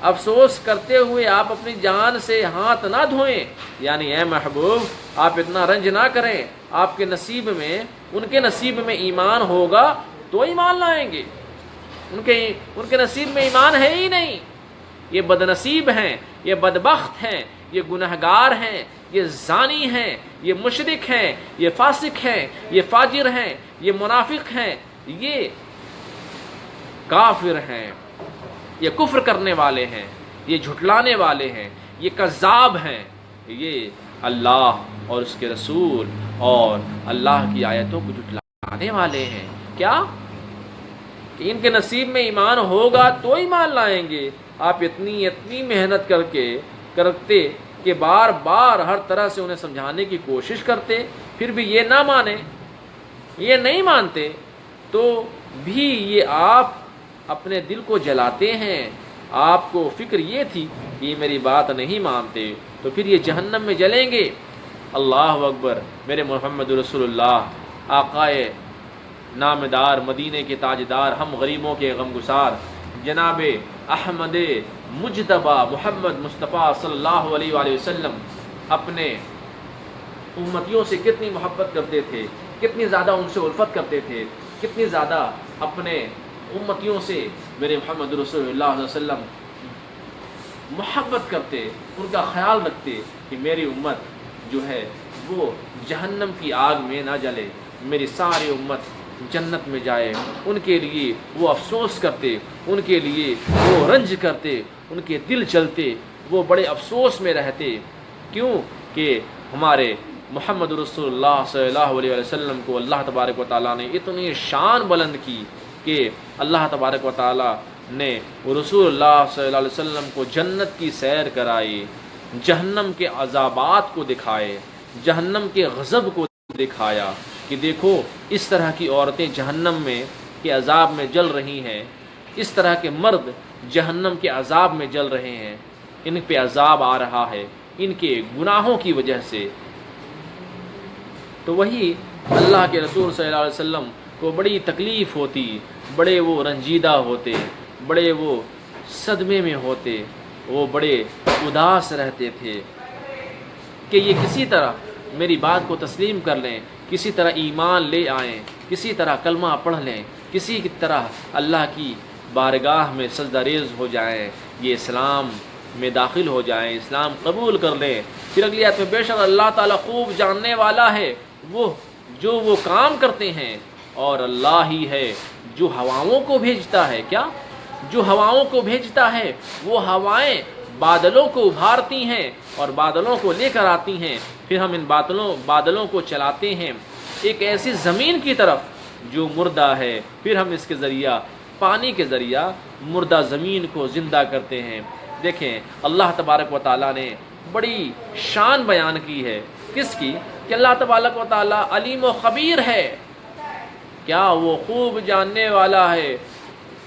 افسوس کرتے ہوئے آپ اپنی جان سے ہاتھ نہ دھوئیں، یعنی اے محبوب آپ اتنا رنج نہ کریں، آپ کے نصیب میں، ان کے نصیب میں ایمان ہوگا تو ایمان لائیں گے، ان کے نصیب میں ایمان ہے ہی نہیں، یہ بد نصیب ہیں، یہ بدبخت ہیں، یہ گنہگار ہیں، یہ زانی ہیں، یہ مشرک ہیں، یہ فاسق ہیں، یہ فاجر ہیں، یہ منافق ہیں، یہ کافر ہیں، یہ کفر کرنے والے ہیں، یہ جھٹلانے والے ہیں، یہ کذاب ہیں، یہ اللہ اور اس کے رسول اور اللہ کی آیتوں کو جھٹلانے والے ہیں۔ کیا کہ ان کے نصیب میں ایمان ہوگا تو ایمان لائیں گے؟ آپ اتنی محنت کرتے کہ بار بار ہر طرح سے انہیں سمجھانے کی کوشش کرتے، پھر بھی یہ نہ مانے، یہ نہیں مانتے، تو بھی یہ آپ اپنے دل کو جلاتے ہیں۔ آپ کو فکر یہ تھی کہ یہ میری بات نہیں مانتے تو پھر یہ جہنم میں جلیں گے۔ اللہ اکبر، میرے محمد رسول اللہ، آقائے نامدار، مدینے کے تاجدار، ہم غریبوں کے غمگسار جناب احمد مجتبی محمد مصطفیٰ صلی اللہ علیہ وآلہ وسلم اپنے امتیوں سے کتنی محبت کرتے تھے، کتنی زیادہ ان سے الفت کرتے تھے، کتنی زیادہ اپنے امتیوں سے میرے محمد رسول اللہ صلی اللہ علیہ وسلم محبت کرتے، ان کا خیال رکھتے کہ میری امت جو ہے وہ جہنم کی آگ میں نہ جلے، میری ساری امت جنت میں جائے۔ ان کے لیے وہ افسوس کرتے، ان کے لیے وہ رنج کرتے، ان کے دل جلتے، وہ بڑے افسوس میں رہتے۔ کیوں کہ ہمارے محمد رسول اللہ صلی اللہ علیہ وسلم کو اللہ تبارک و تعالیٰ نے اتنی شان بلند کی کہ اللہ تبارک و تعالیٰ نے رسول اللہ صلی اللہ علیہ وسلم کو جنت کی سیر کرائی، جہنم کے عذابات کو دکھائے، جہنم کے غضب کو دکھایا کہ دیکھو اس طرح کی عورتیں جہنم میں کے عذاب میں جل رہی ہیں، اس طرح کے مرد جہنم کے عذاب میں جل رہے ہیں، ان پہ عذاب آ رہا ہے ان کے گناہوں کی وجہ سے۔ تو وہی اللہ کے رسول صلی اللہ علیہ وسلم کو بڑی تکلیف ہوتی، بڑے وہ رنجیدہ ہوتے، بڑے وہ صدمے میں ہوتے، وہ بڑے اداس رہتے تھے کہ یہ کسی طرح میری بات کو تسلیم کر لیں، کسی طرح ایمان لے آئیں، کسی طرح کلمہ پڑھ لیں، کسی کی طرح اللہ کی بارگاہ میں سجدہ ریز ہو جائیں، یہ اسلام میں داخل ہو جائیں، اسلام قبول کر لیں۔ پھر اگلی آیت میں بے شک اللہ تعالیٰ خوب جاننے والا ہے وہ کام کرتے ہیں، اور اللہ ہی ہے جو ہواؤں کو بھیجتا ہے۔ کیا؟ جو ہواؤں کو بھیجتا ہے، وہ ہوائیں بادلوں کو ابھارتی ہیں اور بادلوں کو لے کر آتی ہیں، پھر ہم ان بادلوں کو چلاتے ہیں ایک ایسی زمین کی طرف جو مردہ ہے، پھر ہم اس کے ذریعہ پانی کے ذریعہ مردہ زمین کو زندہ کرتے ہیں۔ دیکھیں اللہ تبارک و تعالیٰ نے بڑی شان بیان کی ہے، کس کی؟ کہ اللہ تبارک و تعالیٰ علیم و خبیر ہے، کیا وہ خوب جاننے والا ہے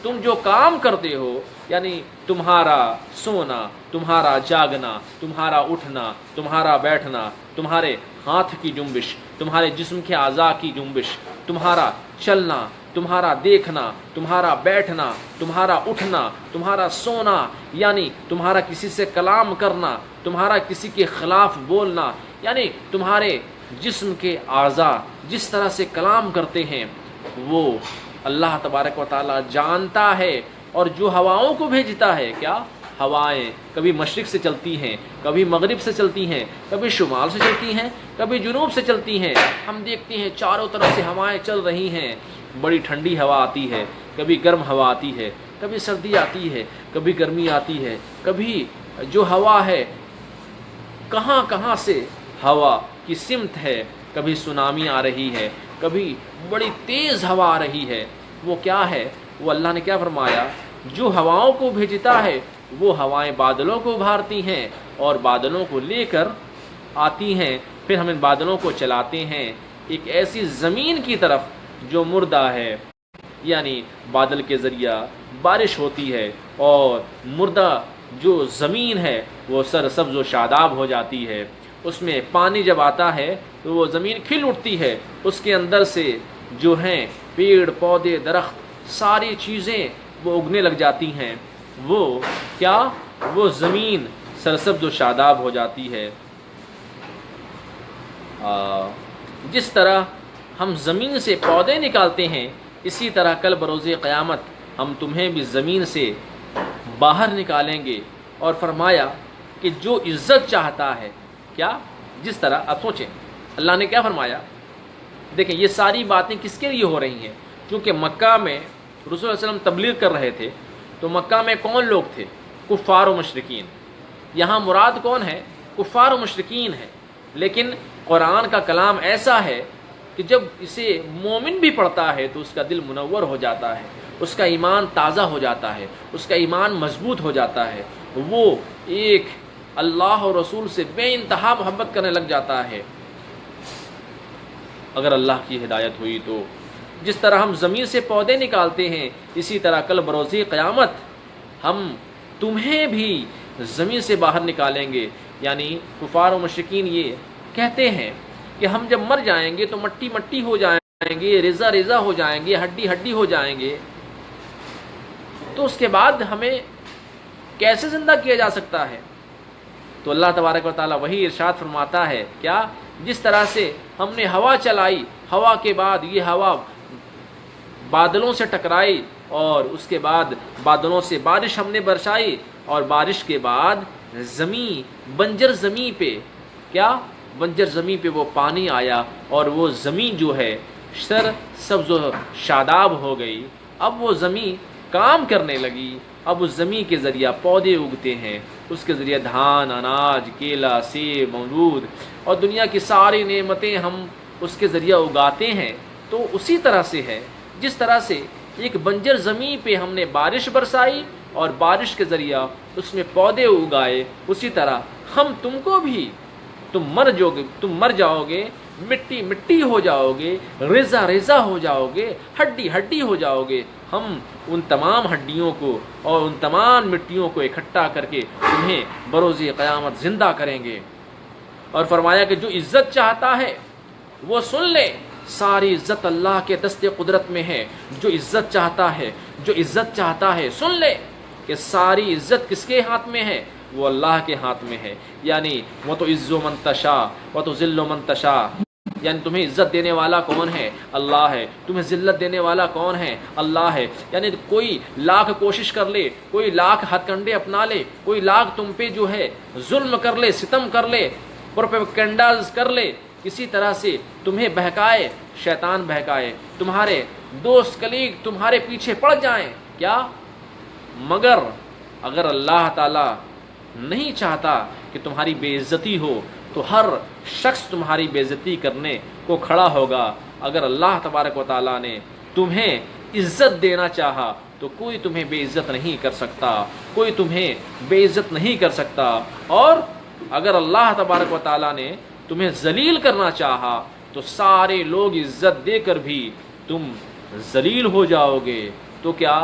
تم جو کام کرتے ہو، یعنی تمہارا سونا، تمہارا جاگنا، تمہارا اٹھنا، تمہارا بیٹھنا، تمہارے ہاتھ کی جنبش، تمہارے جسم کے اعضاء کی جنبش، تمہارا چلنا، تمہارا دیکھنا، تمہارا بیٹھنا، تمہارا اٹھنا، تمہارا سونا، یعنی تمہارا کسی سے کلام کرنا، تمہارا کسی کے خلاف بولنا، یعنی تمہارے جسم کے اعضاء جس طرح سے کلام کرتے ہیں وہ اللہ تبارک و تعالیٰ جانتا ہے۔ اور جو ہواؤں کو بھیجتا ہے، کیا؟ ہوائیں کبھی مشرق سے چلتی ہیں، کبھی مغرب سے چلتی ہیں، کبھی شمال سے چلتی ہیں، کبھی جنوب سے چلتی ہیں۔ ہم دیکھتے ہیں چاروں طرف سے ہوائیں چل رہی ہیں، بڑی ٹھنڈی ہوا آتی ہے، کبھی گرم ہوا آتی ہے، کبھی سردی آتی ہے، کبھی گرمی آتی ہے، کبھی جو ہوا ہے کہاں کہاں سے ہوا کی سمت ہے، کبھی سونامی آ رہی ہے، کبھی بڑی تیز ہوا آ رہی ہے۔ وہ کیا ہے؟ وہ اللہ نے کیا فرمایا جو ہواؤں کو بھیجتا ہے وہ ہوائیں بادلوں کو ابھارتی ہیں اور بادلوں کو لے کر آتی ہیں، پھر ہم ان بادلوں کو چلاتے ہیں ایک ایسی زمین کی طرف جو مردہ ہے، یعنی بادل کے ذریعہ بارش ہوتی ہے اور مردہ جو زمین ہے وہ سرسبز و شاداب ہو جاتی ہے، اس میں پانی جب آتا ہے تو وہ زمین کھل اٹھتی ہے، اس کے اندر سے جو ہیں پیڑ پودے درخت ساری چیزیں وہ اگنے لگ جاتی ہیں، وہ زمین سرسبز و شاداب ہو جاتی ہے۔ جس طرح ہم زمین سے پودے نکالتے ہیں، اسی طرح کل بروز قیامت ہم تمہیں بھی زمین سے باہر نکالیں گے۔ اور فرمایا کہ جو عزت چاہتا ہے، کیا جس طرح اب سوچیں اللہ نے کیا فرمایا، دیکھیں یہ ساری باتیں کس کے لیے ہو رہی ہیں؟ کیونکہ مکہ میں رسول اللہ علیہ وسلم تبلیغ کر رہے تھے، تو مکہ میں کون لوگ تھے؟ کفار و مشرکین۔ یہاں مراد کون ہے؟ کفار و مشرکین ہے، لیکن قرآن کا کلام ایسا ہے کہ جب اسے مومن بھی پڑھتا ہے تو اس کا دل منور ہو جاتا ہے، اس کا ایمان تازہ ہو جاتا ہے، اس کا ایمان مضبوط ہو جاتا ہے، وہ ایک اللہ اور رسول سے بے انتہا محبت کرنے لگ جاتا ہے اگر اللہ کی ہدایت ہوئی تو۔ جس طرح ہم زمین سے پودے نکالتے ہیں، اسی طرح کل بروز قیامت ہم تمہیں بھی زمین سے باہر نکالیں گے۔ یعنی کفار و مشرکین یہ کہتے ہیں کہ ہم جب مر جائیں گے تو مٹی مٹی ہو جائیں گے، ریزہ ریزہ ہو جائیں گے، ہڈی ہڈی ہو جائیں گے، تو اس کے بعد ہمیں کیسے زندہ کیا جا سکتا ہے؟ تو اللہ تبارک و تعالیٰ وہی ارشاد فرماتا ہے، کیا جس طرح سے ہم نے ہوا چلائی، ہوا کے بعد یہ ہوا بادلوں سے ٹکرائی اور اس کے بعد بادلوں سے بارش ہم نے برسائی، اور بارش کے بعد زمین بنجر زمین پہ بنجر زمین پہ وہ پانی آیا اور وہ زمین جو ہے سر سبز و شاداب ہو گئی۔ اب وہ زمین کام کرنے لگی، اب اس زمین کے ذریعہ پودے اگتے ہیں، اس کے ذریعہ دھان، اناج، کیلا، سیب، امرود اور دنیا کی ساری نعمتیں ہم اس کے ذریعہ اگاتے ہیں۔ تو اسی طرح سے ہے، جس طرح سے ایک بنجر زمین پہ ہم نے بارش برسائی اور بارش کے ذریعہ اس میں پودے اگائے، اسی طرح ہم تم کو بھی تم مر جاؤ گے، مٹی مٹی ہو جاؤ گے، ریزہ ریزہ ہو جاؤ گے، ہڈی ہڈی ہو جاؤ گے، ہم ان تمام ہڈیوں کو اور ان تمام مٹیوں کو اکٹھا کر کے تمہیں بروز قیامت زندہ کریں گے۔ اور فرمایا کہ جو عزت چاہتا ہے وہ سن لے، ساری عزت اللہ کے دست قدرت میں ہے۔ جو عزت چاہتا ہے سن لے کہ ساری عزت کس کے ہاتھ میں ہے؟ وہ اللہ کے ہاتھ میں ہے۔ یعنی وہ تو عز من تشاء و تو ذل من تشاء، یعنی تمہیں عزت دینے والا کون ہے؟ اللہ ہے۔ تمہیں ذلت دینے والا کون ہے؟ اللہ ہے۔ یعنی کوئی لاکھ کوشش کر لے، کوئی لاکھ ہتھ کنڈے اپنا لے، کوئی لاکھ تم پہ جو ہے ظلم کر لے، ستم کر لے، پروپیگنڈاز کر لے، کسی طرح سے تمہیں بہکائے، شیطان بہکائے، تمہارے دوست کلیگ تمہارے پیچھے پڑ جائیں، کیا مگر اگر اللہ تعالی نہیں چاہتا کہ تمہاری بے عزتی ہو تو ہر شخص تمہاری بے عزتی کرنے کو کھڑا ہوگا۔ اگر اللہ تبارک و تعالیٰ نے تمہیں عزت دینا چاہا تو کوئی تمہیں بے عزت نہیں کر سکتا، کوئی تمہیں بے عزت نہیں کر سکتا، اور اگر اللہ تبارک و تعالیٰ نے تمہیں ذلیل کرنا چاہا تو سارے لوگ عزت دے کر بھی تم ذلیل ہو جاؤ گے۔ تو کیا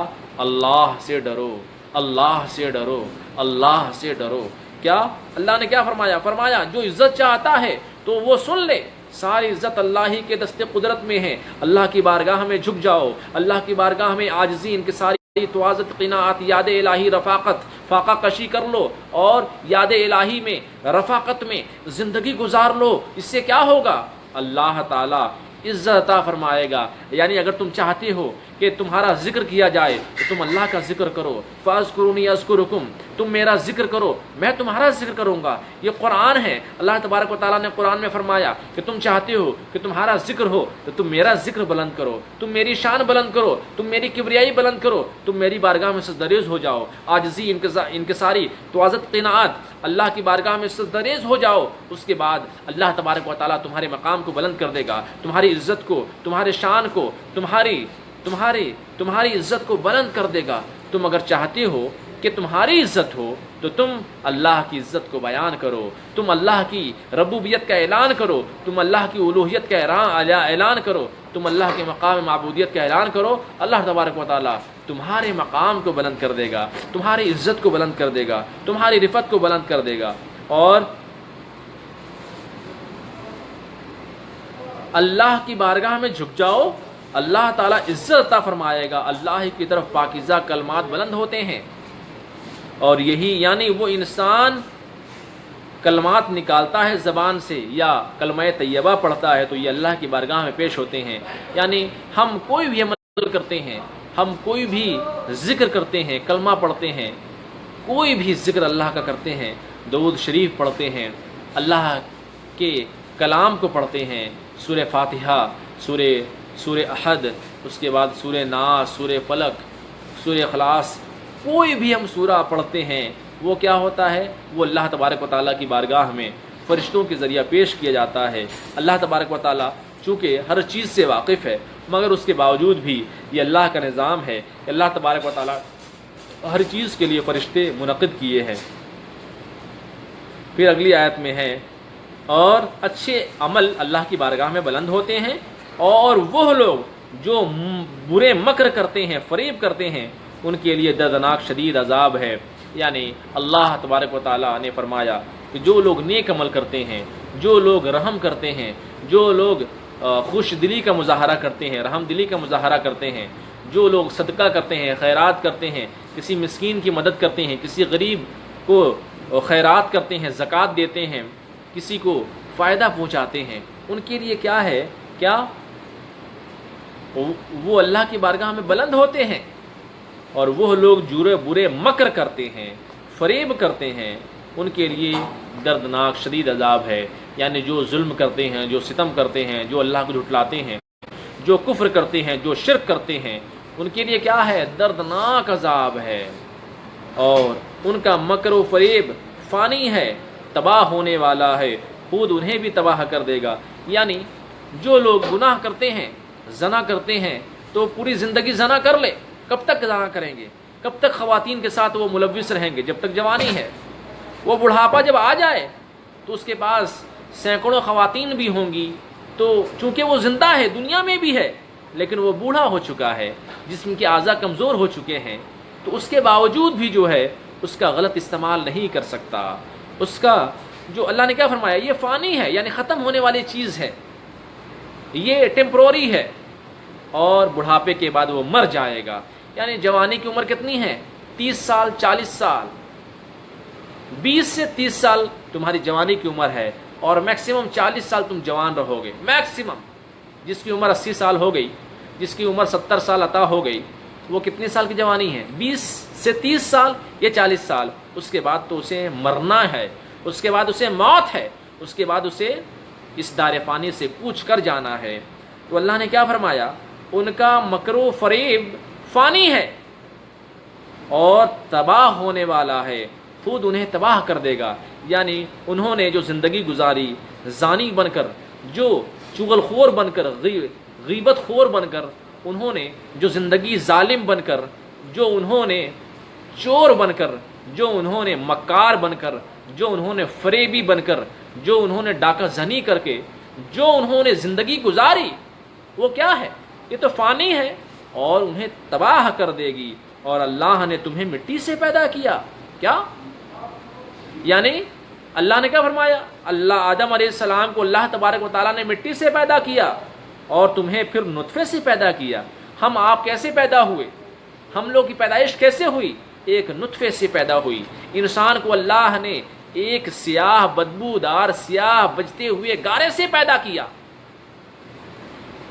اللہ سے ڈرو، اللہ سے ڈرو، اللہ سے ڈرو۔ کیا اللہ نے کیا فرمایا جو عزت چاہتا ہے تو وہ سن لے، ساری عزت اللہ ہی کے دست قدرت میں ہے۔ اللہ کی بارگاہ میں جھک جاؤ، اللہ کی بارگاہ میں عاجزی، انکساری، توازت، قناعت، یاد الہی، رفاقت، فاقہ کشی کر لو اور یاد الہی میں، رفاقت میں زندگی گزار لو۔ اس سے کیا ہوگا؟ اللہ تعالی عزت عطا فرمائے گا۔ یعنی اگر تم چاہتے ہو کہ تمہارا ذکر کیا جائے تو تم اللہ کا ذکر کرو، فاذکرونی اذکرکم، تم میرا ذکر کرو میں تمہارا ذکر کروں گا۔ یہ قرآن ہے، اللہ تبارک و تعالیٰ نے قرآن میں فرمایا کہ تم چاہتے ہو کہ تمہارا ذکر ہو تو تم میرا ذکر بلند کرو، تم میری شان بلند کرو، تم میری کبریائی بلند کرو، تم میری بارگاہ میں سجدریز ہو جاؤ، عاجزی، انکساری، توازت، قناعت، اللہ کی بارگاہ میں سجدریز ہو جاؤ۔ اس کے بعد اللہ تبارک و تعالیٰ تمہارے مقام کو بلند کر دے گا، تمہاری عزت کو، تمہارے شان کو، تمہاری عزت کو بلند کر دے گا۔ تم اگر چاہتے ہو کہ تمہاری عزت ہو تو تم اللہ کی عزت کو بیان کرو، تم اللہ کی ربوبیت کا اعلان کرو، تم اللہ کی الوہیت کا اعلان کرو، تم اللہ کے مقام معبودیت کا اعلان کرو۔ اللہ تبارک و تعالیٰ تمہارے مقام کو بلند کر دے گا، تمہاری عزت کو بلند کر دے گا، تمہاری رفعت کو بلند کر دے گا، اور اللہ کی بارگاہ میں جھک جاؤ، اللہ تعالیٰ عزت عطا فرمائے گا، اللہ کی طرف پاکیزہ کلمات بلند ہوتے ہیں۔ اور یہی یعنی وہ انسان کلمات نکالتا ہے زبان سے یا کلمہ طیبہ پڑھتا ہے تو یہ اللہ کی بارگاہ میں پیش ہوتے ہیں۔ یعنی ہم کوئی بھی عمل کرتے ہیں، ہم کوئی بھی ذکر کرتے ہیں، کلمہ پڑھتے ہیں، کوئی بھی ذکر اللہ کا کرتے ہیں، درود شریف پڑھتے ہیں، اللہ کے کلام کو پڑھتے ہیں، سورہ فاتحہ، سورہ احد، اس کے بعد سورہ ناس، سورہ فلق، سورہ اخلاص، کوئی بھی ہم سورہ پڑھتے ہیں، وہ کیا ہوتا ہے؟ وہ اللہ تبارک و تعالیٰ کی بارگاہ میں فرشتوں کے ذریعہ پیش کیا جاتا ہے۔ اللہ تبارک و تعالیٰ چونکہ ہر چیز سے واقف ہے، مگر اس کے باوجود بھی یہ اللہ کا نظام ہے کہ اللہ تبارک و تعالیٰ ہر چیز کے لیے فرشتے منعقد کیے ہیں۔ پھر اگلی آیت میں ہے، اور اچھے عمل اللہ کی بارگاہ میں بلند ہوتے ہیں، اور وہ لوگ جو برے مکر کرتے ہیں، فریب کرتے ہیں، ان کے لیے دردناک شدید عذاب ہے۔ یعنی اللہ تبارک و تعالیٰ نے فرمایا کہ جو لوگ نیک عمل کرتے ہیں، جو لوگ رحم کرتے ہیں، جو لوگ خوش دلی کا مظاہرہ کرتے ہیں، رحم دلی کا مظاہرہ کرتے ہیں، جو لوگ صدقہ کرتے ہیں، خیرات کرتے ہیں، کسی مسکین کی مدد کرتے ہیں، کسی غریب کو خیرات کرتے ہیں، زکوٰۃ دیتے ہیں، کسی کو فائدہ پہنچاتے ہیں، ان کے لیے کیا ہے؟ کیا وہ اللہ کی بارگاہ میں بلند ہوتے ہیں۔ اور وہ لوگ جو برے مکر کرتے ہیں، فریب کرتے ہیں، ان کے لیے دردناک شدید عذاب ہے۔ یعنی جو ظلم کرتے ہیں، جو ستم کرتے ہیں، جو اللہ کو جھٹلاتے ہیں، جو کفر کرتے ہیں، جو شرک کرتے ہیں، ان کے لیے کیا ہے؟ دردناک عذاب ہے، اور ان کا مکر و فریب فانی ہے، تباہ ہونے والا ہے، خود انہیں بھی تباہ کر دے گا۔ یعنی جو لوگ گناہ کرتے ہیں، زنا کرتے ہیں، تو پوری زندگی زنا کر لے، کب تک زنا کریں گے؟ کب تک خواتین کے ساتھ وہ ملوث رہیں گے؟ جب تک جوانی ہے۔ وہ بڑھاپا جب آ جائے تو اس کے پاس سینکڑوں خواتین بھی ہوں گی، تو چونکہ وہ زندہ ہے، دنیا میں بھی ہے، لیکن وہ بوڑھا ہو چکا ہے، جسم کے اعضاء کمزور ہو چکے ہیں، تو اس کے باوجود بھی جو ہے اس کا غلط استعمال نہیں کر سکتا۔ اس کا جو اللہ نے کیا فرمایا، یہ فانی ہے، یعنی ختم ہونے والی چیز ہے، یہ ٹیمپروری ہے، اور بڑھاپے کے بعد وہ مر جائے گا۔ یعنی جوانی کی عمر کتنی ہے؟ 30 سال، 40 سال، 20 سے 30 سال تمہاری جوانی کی عمر ہے، اور میکسیمم 40 سال تم جوان رہو گے، میکسیمم۔ جس کی عمر 80 سال ہو گئی، جس کی عمر 70 سال عطا ہو گئی، وہ کتنے سال کی جوانی ہے؟ 20 سے 30 سال یا 40 سال۔ اس کے بعد تو اسے مرنا ہے، اس کے بعد اسے موت ہے، اس کے بعد اسے اس دار فانی سے کوچ کر جانا ہے۔ تو اللہ نے کیا فرمایا؟ ان کا مکر و فریب فانی ہے اور تباہ ہونے والا ہے، خود انہیں تباہ کر دے گا۔ یعنی انہوں نے جو زندگی گزاری زانی بن کر، جو چغل خور بن کر، غیبت خور بن کر، انہوں نے جو زندگی ظالم بن کر، جو انہوں نے چور بن کر، جو انہوں نے مکار بن کر، جو انہوں نے فریبی بن کر، جو انہوں نے ڈاکہ زنی کر کے جو انہوں نے زندگی گزاری، وہ کیا ہے؟ یہ تو فانی ہے اور انہیں تباہ کر دے گی۔ اور اللہ نے تمہیں مٹی سے پیدا کیا، کیا؟ یعنی اللہ نے کیا فرمایا؟ اللہ آدم علیہ السلام کو اللہ تبارک و تعالیٰ نے مٹی سے پیدا کیا، اور تمہیں پھر نطفے سے پیدا کیا۔ ہم آپ کیسے پیدا ہوئے؟ ہم لوگ کی پیدائش کیسے ہوئی؟ ایک نطفے سے پیدا ہوئی۔ انسان کو اللہ نے ایک سیاہ بدبودار سیاہ بجتے ہوئے گارے سے پیدا کیا،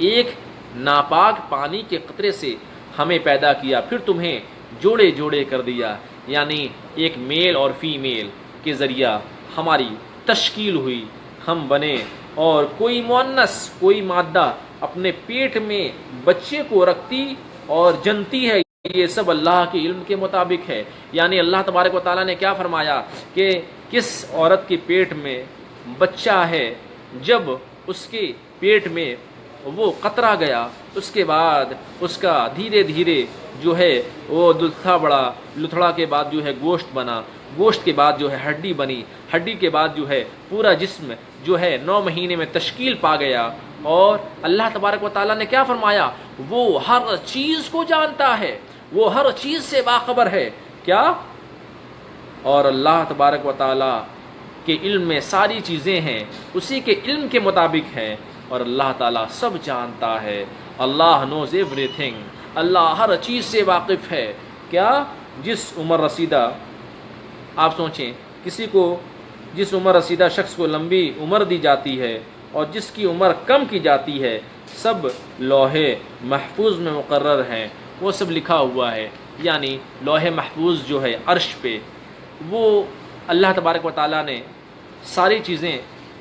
ایک ناپاک پانی کے قطرے سے ہمیں پیدا کیا، پھر تمہیں جوڑے جوڑے کر دیا۔ یعنی ایک میل اور فیمیل کے ذریعہ ہماری تشکیل ہوئی، ہم بنے، اور کوئی مؤنث کوئی مادہ اپنے پیٹ میں بچے کو رکھتی اور جنتی ہے، یہ سب اللہ کے علم کے مطابق ہے۔ یعنی اللہ تبارک و تعالیٰ نے کیا فرمایا کہ کس عورت کے پیٹ میں بچہ ہے، جب اس کے پیٹ میں وہ قطرہ گیا اس کے بعد اس کا دھیرے دھیرے جو ہے وہ لتھڑا بڑا، لتھڑا کے بعد جو ہے گوشت بنا، گوشت کے بعد جو ہے ہڈی بنی، ہڈی کے بعد جو ہے پورا جسم جو ہے 9 مہینے میں تشکیل پا گیا۔ اور اللہ تبارک و تعالیٰ نے کیا فرمایا؟ وہ ہر چیز کو جانتا ہے، وہ ہر چیز سے باخبر ہے۔ کیا؟ اور اللہ تبارک و تعالیٰ کے علم میں ساری چیزیں ہیں، اسی کے علم کے مطابق ہیں، اور اللہ تعالیٰ سب جانتا ہے۔ اللہ نوز ایوری تھنگ، اللہ ہر چیز سے واقف ہے۔ کیا؟ جس عمر رسیدہ، آپ سوچیں، کسی کو جس عمر رسیدہ شخص کو لمبی عمر دی جاتی ہے اور جس کی عمر کم کی جاتی ہے، سب لوح محفوظ میں مقرر ہیں، وہ سب لکھا ہوا ہے۔ یعنی لوح محفوظ جو ہے عرش پہ، وہ اللہ تبارک و تعالیٰ نے ساری چیزیں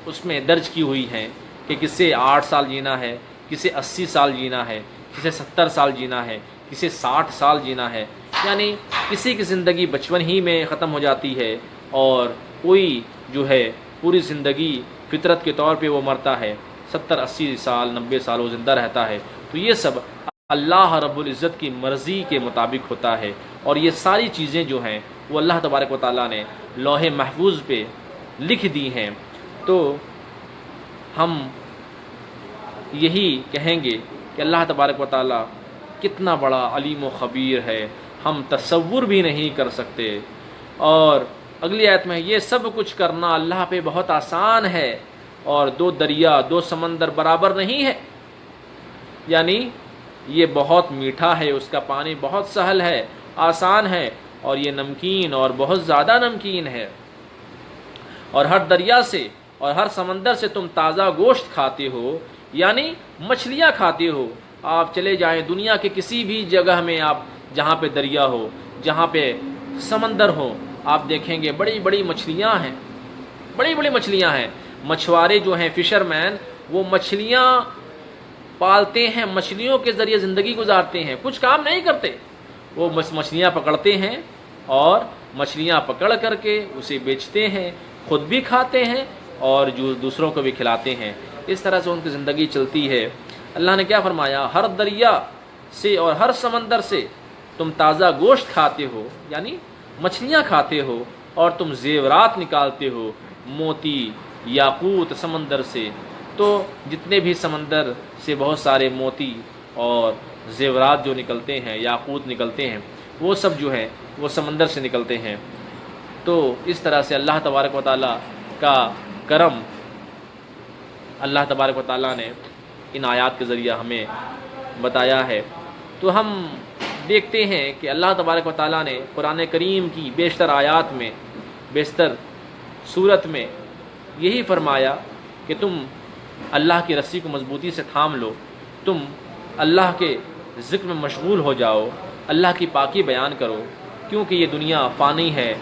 اس میں درج کی ہوئی ہیں کہ کسے 8 سال جینا ہے، کسے 80 سال جینا ہے، کسے 70 سال جینا ہے، کسے 60 سال جینا ہے۔ یعنی کسی کی زندگی بچپن ہی میں ختم ہو جاتی ہے اور کوئی جو ہے پوری زندگی فطرت کے طور پہ وہ مرتا ہے، 70 80 سال 90 سال وہ زندہ رہتا ہے۔ تو یہ سب اللہ رب العزت کی مرضی کے مطابق ہوتا ہے، اور یہ ساری چیزیں جو ہیں وہ اللہ تبارک و تعالیٰ نے لوح محفوظ پہ لکھ دی ہیں۔ تو ہم یہی کہیں گے کہ اللہ تبارک و تعالیٰ کتنا بڑا علیم و خبیر ہے، ہم تصور بھی نہیں کر سکتے۔ اور اگلی آیت میں یہ سب کچھ کرنا اللہ پہ بہت آسان ہے، اور 2 دریا 2 سمندر برابر نہیں ہے۔ یعنی یہ بہت میٹھا ہے، اس کا پانی بہت سہل ہے، آسان ہے، اور یہ نمکین اور بہت زیادہ نمکین ہے۔ اور ہر دریا سے اور ہر سمندر سے تم تازہ گوشت کھاتے ہو، یعنی مچھلیاں کھاتے ہو۔ آپ چلے جائیں دنیا کے کسی بھی جگہ میں، آپ جہاں پہ دریا ہو، جہاں پہ سمندر ہو، آپ دیکھیں گے بڑی بڑی مچھلیاں ہیں، بڑی بڑی مچھلیاں ہیں۔ مچھوارے جو ہیں، فشر مین، وہ مچھلیاں پالتے ہیں، مچھلیوں کے ذریعے زندگی گزارتے ہیں، کچھ کام نہیں کرتے، وہ مچھلیاں پکڑتے ہیں اور مچھلیاں پکڑ کر کے اسے بیچتے ہیں، خود بھی کھاتے ہیں اور جو دوسروں کو بھی کھلاتے ہیں۔ اس طرح سے ان کی زندگی چلتی ہے۔ اللہ نے کیا فرمایا؟ ہر دریا سے اور ہر سمندر سے تم تازہ گوشت کھاتے ہو، یعنی مچھلیاں کھاتے ہو، اور تم زیورات نکالتے ہو، موتی یاقوت سمندر سے۔ تو جتنے بھی سمندر سے بہت سارے موتی اور زیورات جو نکلتے ہیں، یاقوت نکلتے ہیں، وہ سب جو ہیں وہ سمندر سے نکلتے ہیں۔ تو اس طرح سے اللہ تبارک و تعالیٰ کا کرم، اللہ تبارک و تعالیٰ نے ان آیات کے ذریعہ ہمیں بتایا ہے۔ تو ہم دیکھتے ہیں کہ اللہ تبارک و تعالیٰ نے قرآن کریم کی بیشتر آیات میں، بیشتر صورت میں یہی فرمایا کہ تم اللہ کی رسی کو مضبوطی سے تھام لو، تم اللہ کے ذکر میں مشغول ہو جاؤ، اللہ کی پاکی بیان کرو، کیونکہ یہ دنیا فانی ہے،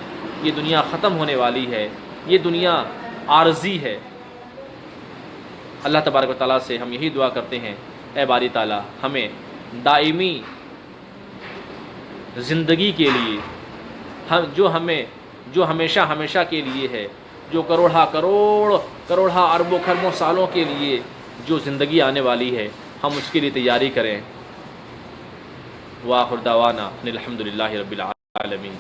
یہ دنیا ختم ہونے والی ہے، یہ دنیا عارضی ہے۔ اللہ تبارک و تعالیٰ سے ہم یہی دعا کرتے ہیں، اے باری تعالیٰ ہمیں دائمی زندگی کے لیے، جو ہمیشہ ہمیشہ کے لیے ہے، جو کروڑا اربوں خربوں سالوں کے لیے جو زندگی آنے والی ہے، ہم اس کے لیے تیاری کریں۔ وآخر دعوانا الحمد للہ رب العالمین۔